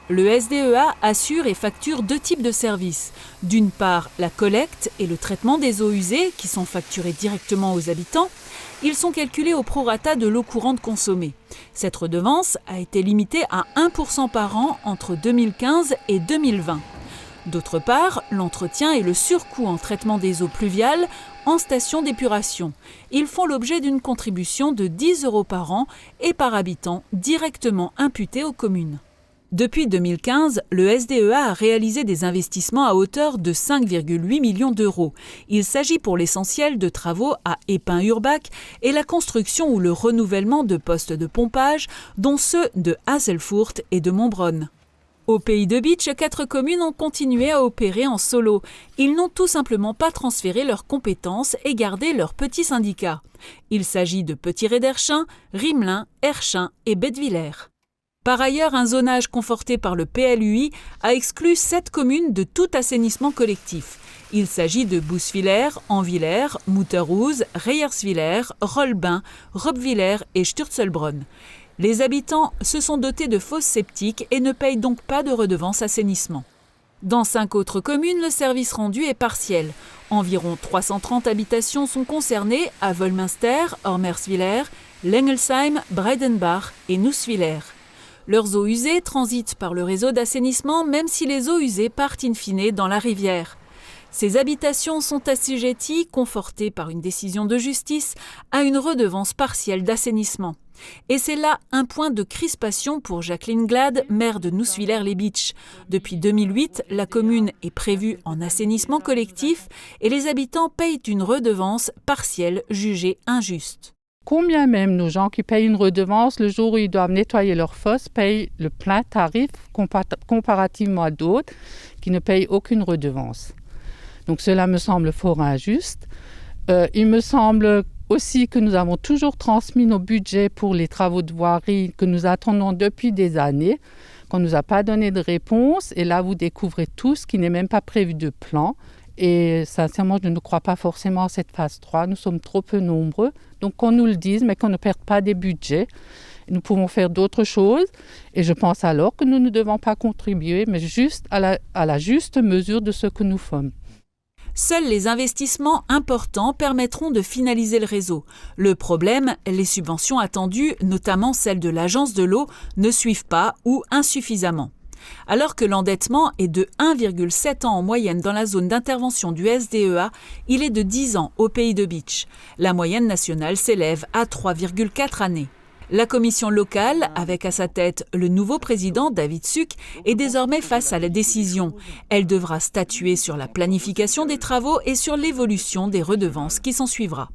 le SDEA assure et facture deux types de services. D'une part, la collecte et le traitement des eaux usées, qui sont facturés directement aux habitants. Ils sont calculés au prorata de l'eau courante consommée. Cette redevance a été limitée à 1% par an entre 2015 et 2020. D'autre part, l'entretien et le surcoût en traitement des eaux pluviales en station d'épuration. Ils font l'objet d'une contribution de 10 € par an et par habitant directement imputée aux communes. Depuis 2015, le SDEA a réalisé des investissements à hauteur de 5,8 millions d'euros. Il s'agit pour l'essentiel de travaux à Épin-Urbac et la construction ou le renouvellement de postes de pompage, dont ceux de Hazelfurt et de Montbronn. Au Pays de Bitche, 4 communes ont continué à opérer en solo. Ils n'ont tout simplement pas transféré leurs compétences et gardé leurs petits syndicats. Il s'agit de Petit-Réderchin, Rimelin, Herchin et Bettevillers. Par ailleurs, un zonage conforté par le PLUI a exclu 7 communes de tout assainissement collectif. Il s'agit de Bousvillers, Anvillers, Mouterhouse, Reyersvillers, Rolbin, Robvillers et Sturzelbronn. Les habitants se sont dotés de fosses septiques et ne payent donc pas de redevance assainissement. Dans 5 autres communes, le service rendu est partiel. Environ 330 habitations sont concernées à Wolminster, Ormersvillers, Lengelsheim, Breidenbach et Nussvillers. Leurs eaux usées transitent par le réseau d'assainissement, même si les eaux usées partent in fine dans la rivière. Ces habitations sont assujetties, confortées par une décision de justice, à une redevance partielle d'assainissement. Et c'est là un point de crispation pour Jacqueline Glad, maire de Nussvillers-les-Bitches. Depuis 2008, la commune est prévue en assainissement collectif et les habitants payent une redevance partielle jugée injuste. Combien même nos gens qui payent une redevance, le jour où ils doivent nettoyer leurs fosses, payent le plein tarif comparativement à d'autres qui ne payent aucune redevance. Donc cela me semble fort injuste. Il me semble aussi que nous avons toujours transmis nos budgets pour les travaux de voirie que nous attendons depuis des années, qu'on ne nous a pas donné de réponse. Et là, vous découvrez tout ce qui n'est même pas prévu de plan. Et sincèrement, je ne crois pas forcément à cette phase 3. Nous sommes trop peu nombreux. Donc qu'on nous le dise, mais qu'on ne perde pas des budgets. Nous pouvons faire d'autres choses. Et je pense alors que nous ne devons pas contribuer, mais juste à la juste mesure de ce que nous sommes. Seuls les investissements importants permettront de finaliser le réseau. Le problème, les subventions attendues, notamment celles de l'Agence de l'eau, ne suivent pas ou insuffisamment. Alors que l'endettement est de 1,7 ans en moyenne dans la zone d'intervention du SDEA, il est de 10 ans au Pays de Bitche. La moyenne nationale s'élève à 3,4 années. La commission locale, avec à sa tête le nouveau président David Suc, est désormais face à la décision. Elle devra statuer sur la planification des travaux et sur l'évolution des redevances qui s'ensuivra.